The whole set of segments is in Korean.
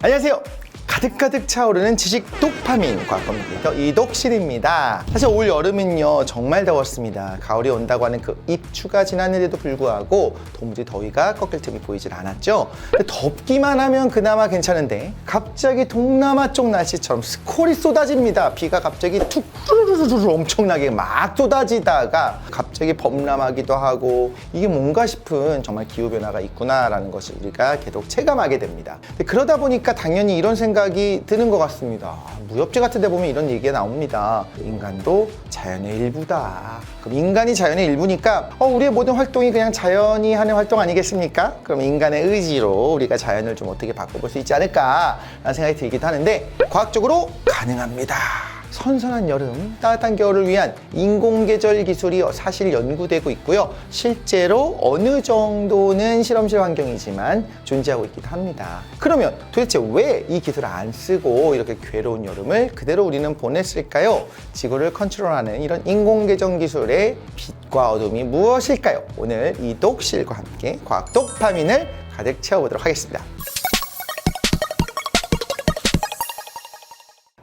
안녕하세요. 가득가득 차오르는 지식 도파민 과학 커뮤니케이터 이독실입니다. 사실 올 여름은요 정말 더웠습니다. 가을이 온다고 하는 그 입추가 지났는데도 불구하고 도무지 더위가 꺾일 틈이 보이질 않았죠. 근데 덥기만 하면 그나마 괜찮은데 갑자기 동남아 쪽 날씨처럼 스콜이 쏟아집니다. 비가 갑자기 툭 후루루루루 엄청나게 막 쏟아지다가 갑자기 범람하기도 하고 이게 뭔가 싶은 정말 기후변화가 있구나라는 것을 우리가 계속 체감하게 됩니다. 근데 그러다 보니까 당연히 이런 생각이 드는 것 같습니다. 무협지 같은 데 보면 이런 얘기가 나옵니다. 인간도 자연의 일부다. 그럼 인간이 자연의 일부니까 우리의 모든 활동이 그냥 자연이 하는 활동 아니겠습니까? 그럼 인간의 의지로 우리가 자연을 좀 어떻게 바꿔볼 수 있지 않을까라는 생각이 들기도 하는데 과학적으로 가능합니다. 선선한 여름, 따뜻한 겨울을 위한 인공계절 기술이 사실 연구되고 있고요. 실제로 어느 정도는 실험실 환경이지만 존재하고 있기도 합니다. 그러면 도대체 왜 이 기술을 안 쓰고 이렇게 괴로운 여름을 그대로 우리는 보냈을까요? 지구를 컨트롤하는 이런 인공계절 기술의 빛과 어둠이 무엇일까요? 오늘 이독실과 함께 과학 도파민을 가득 채워보도록 하겠습니다.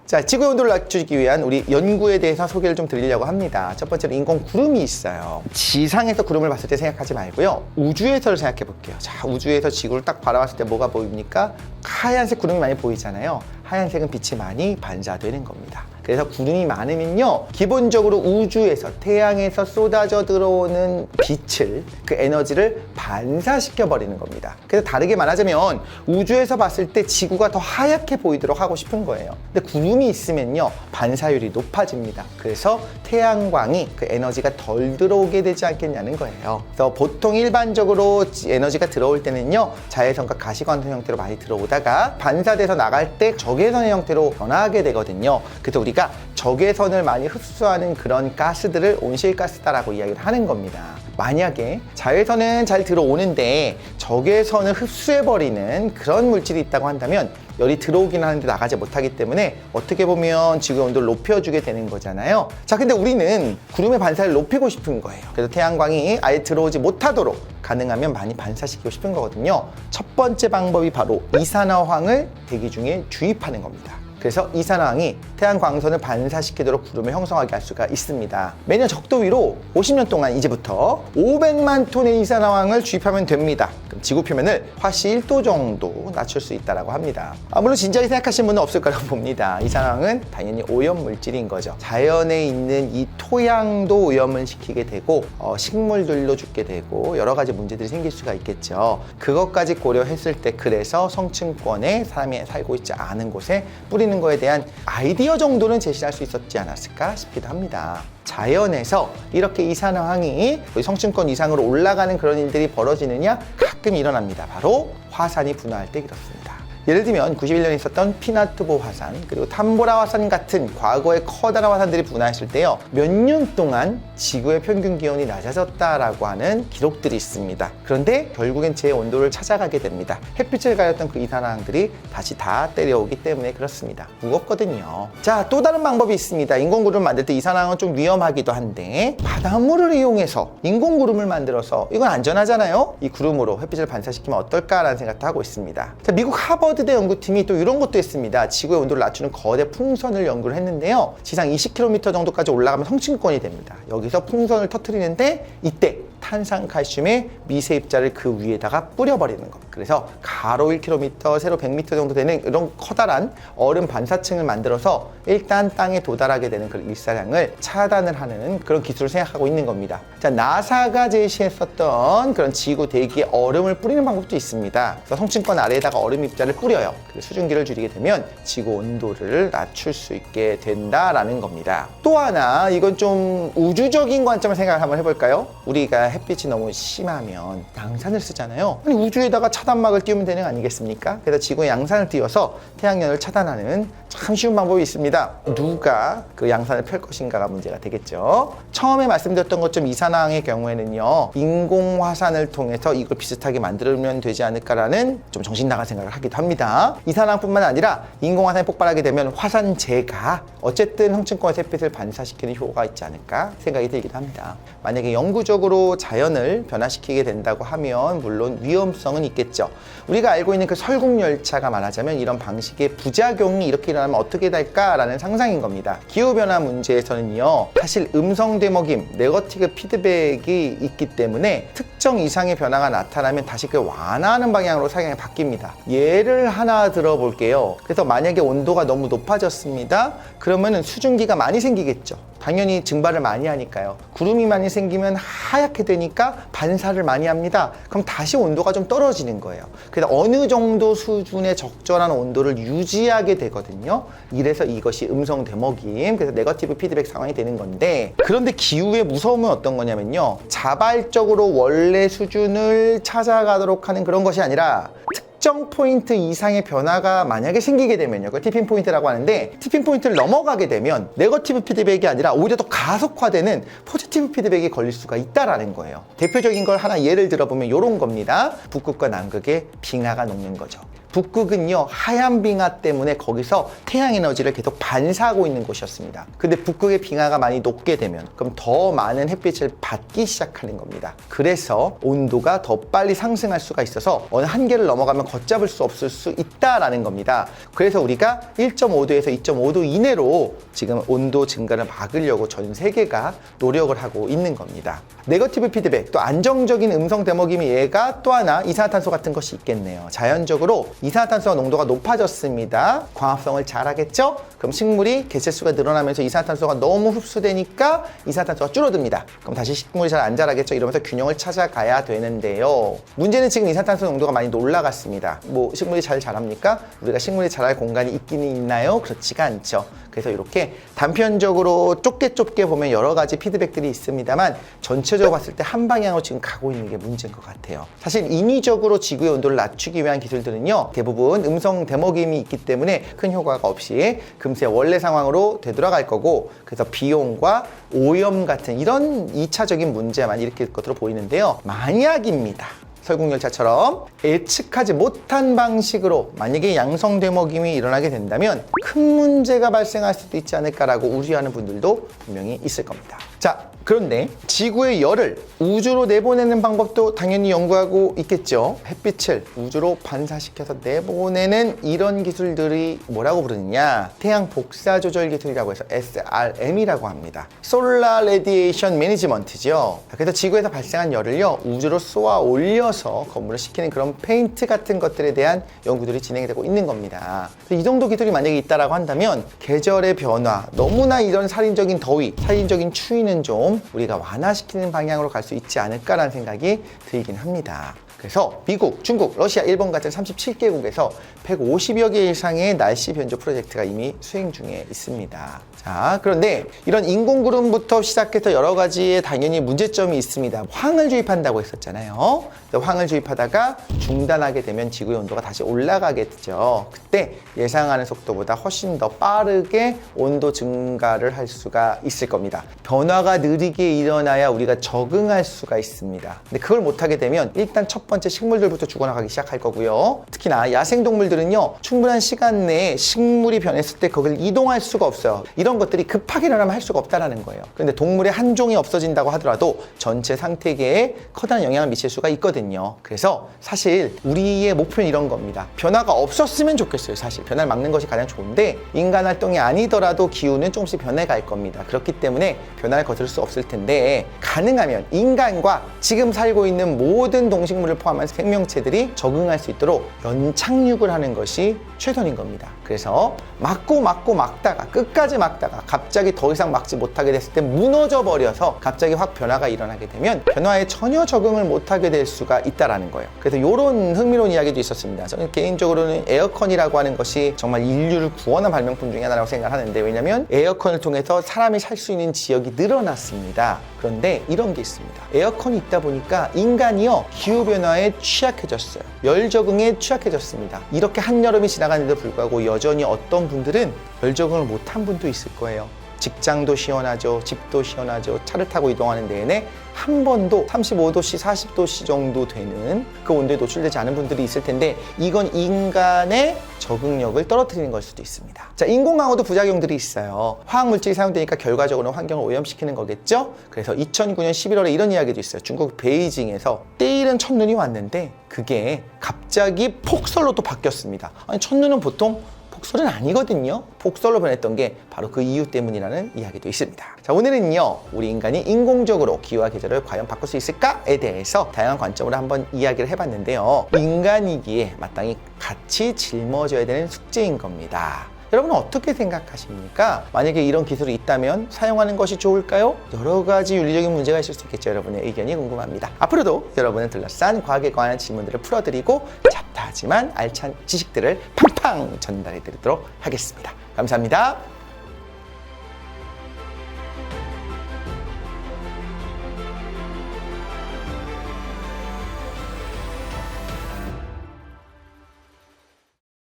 자, 지구의 온도를 낮추기 위한 우리 연구에 대해서 소개를 좀 드리려고 합니다. 첫 번째로 인공 구름이 있어요. 지상에서 구름을 봤을 때 생각하지 말고요. 우주에서를 생각해 볼게요. 자, 우주에서 지구를 딱 바라봤을 때 뭐가 보입니까? 하얀색 구름이 많이 보이잖아요. 하얀색은 빛이 많이 반사되는 겁니다. 그래서 구름이 많으면요 기본적으로 우주에서 태양에서 쏟아져 들어오는 빛을 그 에너지를 반사시켜 버리는 겁니다. 그래서 다르게 말하자면 우주에서 봤을 때 지구가 더 하얗게 보이도록 하고 싶은 거예요. 근데 구름이 있으면요 반사율이 높아집니다. 그래서 태양광이 그 에너지가 덜 들어오게 되지 않겠냐는 거예요. 그래서 보통 일반적으로 에너지가 들어올 때는요 자외선과 가시광선 형태로 많이 들어오다가 반사돼서 나갈 때 적외선의 형태로 변화하게 되거든요. 그래서 우리가 적외선을 많이 흡수하는 그런 가스들을 온실가스다라고 이야기를 하는 겁니다. 만약에 자외선은 잘 들어오는데 적외선을 흡수해버리는 그런 물질이 있다고 한다면 열이 들어오긴 하는데 나가지 못하기 때문에 어떻게 보면 지구의 온도를 높여주게 되는 거잖아요. 자, 근데 우리는 구름의 반사를 높이고 싶은 거예요. 그래서 태양광이 아예 들어오지 못하도록 가능하면 많이 반사시키고 싶은 거거든요. 첫 번째 방법이 바로 이산화황을 대기 중에 주입하는 겁니다. 그래서 이산화황이 태양 광선을 반사시키도록 구름을 형성하게 할 수가 있습니다. 매년 적도 위로 50년 동안 이제부터 500만 톤의 이산화황을 주입하면 됩니다. 그럼 지구 표면을 화씨 1도 정도 낮출 수 있다고 합니다. 물론 진지하게 생각하시는 분은 없을 거라고 봅니다. 이산화황은 당연히 오염 물질인 거죠. 자연에 있는 이 토양도 오염을 시키게 되고 식물들도 죽게 되고 여러 가지 문제들이 생길 수가 있겠죠. 그것까지 고려했을 때 그래서 성층권에 사람이 살고 있지 않은 곳에 뿌리는 거에 대한 아이디어 정도는 제시할 수 있었지 않았을까 싶기도 합니다. 자연에서 이렇게 이산화황이 성층권 이상으로 올라가는 그런 일들이 벌어지느냐? 가끔 일어납니다. 바로 화산이 분화할 때 그렇습니다. 예를 들면 91년에 있었던 피나투보 화산 그리고 탐보라 화산 같은 과거의 커다란 화산들이 분화했을 때요 몇 년 동안 지구의 평균 기온이 낮아졌다라고 하는 기록들이 있습니다. 그런데 결국엔 제 온도를 찾아가게 됩니다. 햇빛을 가렸던 그 이산화황들이 다시 다 때려오기 때문에 그렇습니다. 무겁거든요. 자, 또 다른 방법이 있습니다. 인공구름을 만들 때 이산화황은 좀 위험하기도 한데 바닷물을 이용해서 인공구름을 만들어서 이건 안전하잖아요. 이 구름으로 햇빛을 반사시키면 어떨까라는 생각도 하고 있습니다. 자, 미국 하버드대 연구팀이 또 이런 것도 했습니다. 지구의 온도를 낮추는 거대 풍선을 연구를 했는데요. 지상 20km 정도까지 올라가면 성층권이 됩니다. 여기서 풍선을 터뜨리는데 이때 탄산칼슘의 미세 입자를 그 위에다가 뿌려버리는 겁니다. 그래서 가로 1km, 세로 100m 정도 되는 이런 커다란 얼음 반사층을 만들어서 일단 땅에 도달하게 되는 그런 일사량을 차단을 하는 그런 기술을 생각하고 있는 겁니다. 자, 나사가 제시했었던 그런 지구 대기에 얼음을 뿌리는 방법도 있습니다. 그래서 성층권 아래에다가 얼음 입자를 뿌려요. 그래서 수증기를 줄이게 되면 지구 온도를 낮출 수 있게 된다라는 겁니다. 또 하나, 이건 좀 우주적인 관점을 생각을 한번 해볼까요? 우리가 햇빛이 너무 심하면 양산을 쓰잖아요. 아니, 우주에다가 차단막을 띄우면 되는 거 아니겠습니까? 그래서 지구에 양산을 띄워서 태양열을 차단하는 참 쉬운 방법이 있습니다. 누가 그 양산을 펼 것인가가 문제가 되겠죠. 처음에 말씀드렸던 것처럼 이산화황의 경우에는요 인공화산을 통해서 이걸 비슷하게 만들면 되지 않을까라는 좀 정신 나간 생각을 하기도 합니다. 이산화황뿐만 아니라 인공화산이 폭발하게 되면 화산재가 어쨌든 성층권에서 햇빛을 반사시키는 효과가 있지 않을까 생각이 들기도 합니다. 만약에 영구적으로 방식으로 자연을 변화시키게 된다고 하면 물론 위험성은 있겠죠. 우리가 알고 있는 그 설국열차가 말하자면 이런 방식의 부작용이 이렇게 일어나면 어떻게 될까라는 상상인 겁니다. 기후변화 문제에서는요, 사실 음성 되먹임, 네거티브 피드백이 있기 때문에 특정 이상의 변화가 나타나면 다시 그 완화하는 방향으로 상향이 바뀝니다. 예를 하나 들어볼게요. 그래서 만약에 온도가 너무 높아졌습니다. 그러면 수증기가 많이 생기겠죠. 당연히 증발을 많이 하니까요. 구름이 많이 생기면 하얗게 되니까 반사를 많이 합니다. 그럼 다시 온도가 좀 떨어지는 거예요. 그래서 어느 정도 수준의 적절한 온도를 유지하게 되거든요. 이래서 이것이 음성 되먹임, 그래서 네거티브 피드백 상황이 되는 건데, 그런데 기후의 무서움은 어떤 거냐면요, 자발적으로 원래 수준을 찾아가도록 하는 그런 것이 아니라 특정 포인트 이상의 변화가 만약에 생기게 되면요, 그 티핑 포인트라고 하는데, 티핑 포인트를 넘어가게 되면 네거티브 피드백이 아니라 오히려 더 가속화되는 포지티브 피드백이 걸릴 수가 있다라는 거예요. 대표적인 걸 하나 예를 들어보면 이런 겁니다. 북극과 남극의 빙하가 녹는 거죠. 북극은요, 하얀 빙하 때문에 거기서 태양 에너지를 계속 반사하고 있는 곳이었습니다. 근데 북극의 빙하가 많이 녹게 되면 그럼 더 많은 햇빛을 받기 시작하는 겁니다. 그래서 온도가 더 빨리 상승할 수가 있어서 어느 한계를 넘어가면 걷잡을 수 없을 수 있다라는 겁니다. 그래서 우리가 1.5도에서 2.5도 이내로 지금 온도 증가를 막으려고 전 세계가 노력을 하고 있는 겁니다. 네거티브 피드백, 또 안정적인 음성 되먹임의 예가 또 하나 이산화탄소 같은 것이 있겠네요. 자연적으로 이산화탄소 농도가 높아졌습니다. 광합성을 잘 하겠죠? 그럼 식물이 개체수가 늘어나면서 이산화탄소가 너무 흡수되니까 이산화탄소가 줄어듭니다. 그럼 다시 식물이 잘 안 자라겠죠? 이러면서 균형을 찾아가야 되는데요. 문제는 지금 이산화탄소 농도가 많이 올라갔습니다. 뭐 식물이 잘 자랍니까? 우리가 식물이 자랄 공간이 있기는 있나요? 그렇지가 않죠. 그래서 이렇게 단편적으로 좁게 보면 여러 가지 피드백들이 있습니다만 전체적으로 봤을 때 한 방향으로 지금 가고 있는 게 문제인 것 같아요. 사실 인위적으로 지구의 온도를 낮추기 위한 기술들은요, 대부분 음성 되먹임이 있기 때문에 큰 효과가 없이 금세 원래 상황으로 되돌아갈 거고, 그래서 비용과 오염 같은 이런 2차적인 문제만 일으킬 것으로 보이는데요. 만약입니다. 설국열차처럼 예측하지 못한 방식으로 만약에 양성 되먹임이 일어나게 된다면 큰 문제가 발생할 수도 있지 않을까라고 우려하는 분들도 분명히 있을 겁니다. 자, 그런데 지구의 열을 우주로 내보내는 방법도 당연히 연구하고 있겠죠. 햇빛을 우주로 반사시켜서 내보내는 이런 기술들이 뭐라고 부르느냐, 태양 복사 조절 기술이라고 해서 SRM이라고 합니다. 솔라 레디에이션 매니지먼트죠. 그래서 지구에서 발생한 열을요, 우주로 쏘아 올려서 건물을 식히는 그런 페인트 같은 것들에 대한 연구들이 진행이 되고 있는 겁니다. 이 정도 기술이 만약에 있다라고 한다면 계절의 변화, 너무나 이런 살인적인 더위, 살인적인 추위는 좀 우리가 완화시키는 방향으로 갈 수 있지 않을까라는 생각이 들긴 합니다. 그래서 미국, 중국, 러시아, 일본 같은 37개국에서 150여 개 이상의 날씨 변조 프로젝트가 이미 수행 중에 있습니다. 자, 그런데 이런 인공구름부터 시작해서 여러 가지의 당연히 문제점이 있습니다. 황을 주입한다고 했었잖아요. 황을 주입하다가 중단하게 되면 지구의 온도가 다시 올라가겠죠. 그때 예상하는 속도보다 훨씬 더 빠르게 온도 증가를 할 수가 있을 겁니다. 변화가 느리게 일어나야 우리가 적응할 수가 있습니다. 근데 그걸 못하게 되면 일단 첫 번째 식물들부터 죽어나가기 시작할 거고요. 특히나 야생동물들은요, 충분한 시간 내에 식물이 변했을 때 거기를 이동할 수가 없어요. 이런 것들이 급하게 일어나면 할 수가 없다는 거예요. 그런데 동물의 한 종이 없어진다고 하더라도 전체 생태계에 커다란 영향을 미칠 수가 있거든요. 그래서 사실 우리의 목표는 이런 겁니다. 변화가 없었으면 좋겠어요. 사실 변화를 막는 것이 가장 좋은데 인간 활동이 아니더라도 기후는 조금씩 변해갈 겁니다. 그렇기 때문에 변화를 거스를 수 없을 텐데, 가능하면 인간과 지금 살고 있는 모든 동식물을 포함한 생명체들이 적응할 수 있도록 연착륙을 하는 것이 최선인 겁니다. 그래서 막다가 끝까지 막다가 갑자기 더 이상 막지 못하게 됐을 때 무너져 버려서 갑자기 확 변화가 일어나게 되면 변화에 전혀 적응을 못하게 될 수가 있다라는 거예요. 그래서 이런 흥미로운 이야기도 있었습니다. 저는 개인적으로는 에어컨이라고 하는 것이 정말 인류를 구원한 발명품 중에 하나라고 생각하는데, 왜냐면 에어컨을 통해서 사람이 살 수 있는 지역이 늘어났습니다. 그런데 이런 게 있습니다. 에어컨이 있다 보니까 인간이요, 기후변화에 취약해졌어요. 열 적응에 취약해졌습니다. 이렇게 한여름이 지나가는데도 불구하고 여전히 어떤 분들은 열 적응을 못한 분도 있을 거예요. 직장도 시원하죠. 집도 시원하죠. 차를 타고 이동하는 내내 한 번도 35도씨, 40도씨 정도 되는 그 온도에 노출되지 않은 분들이 있을 텐데 이건 인간의 적응력을 떨어뜨리는 걸 수도 있습니다. 자, 인공광어도 부작용들이 있어요. 화학물질이 사용되니까 결과적으로 환경을 오염시키는 거겠죠? 그래서 2009년 11월에 이런 이야기도 있어요. 중국 베이징에서 때이른 첫눈이 왔는데 그게 갑자기 폭설로 또 바뀌었습니다. 아니, 첫눈은 보통 폭설은 아니거든요. 폭설로 변했던 게 바로 그 이유 때문이라는 이야기도 있습니다. 자, 오늘은요, 우리 인간이 인공적으로 기후와 계절을 과연 바꿀 수 있을까에 대해서 다양한 관점으로 한번 이야기를 해봤는데요. 인간이기에 마땅히 같이 짊어져야 되는 숙제인 겁니다. 여러분은 어떻게 생각하십니까? 만약에 이런 기술이 있다면 사용하는 것이 좋을까요? 여러 가지 윤리적인 문제가 있을 수 있겠죠. 여러분의 의견이 궁금합니다. 앞으로도 여러분을 둘러싼 과학에 관한 질문들을 풀어드리고 잡다하지만 알찬 지식들을 팡팡 전달해드리도록 하겠습니다. 감사합니다.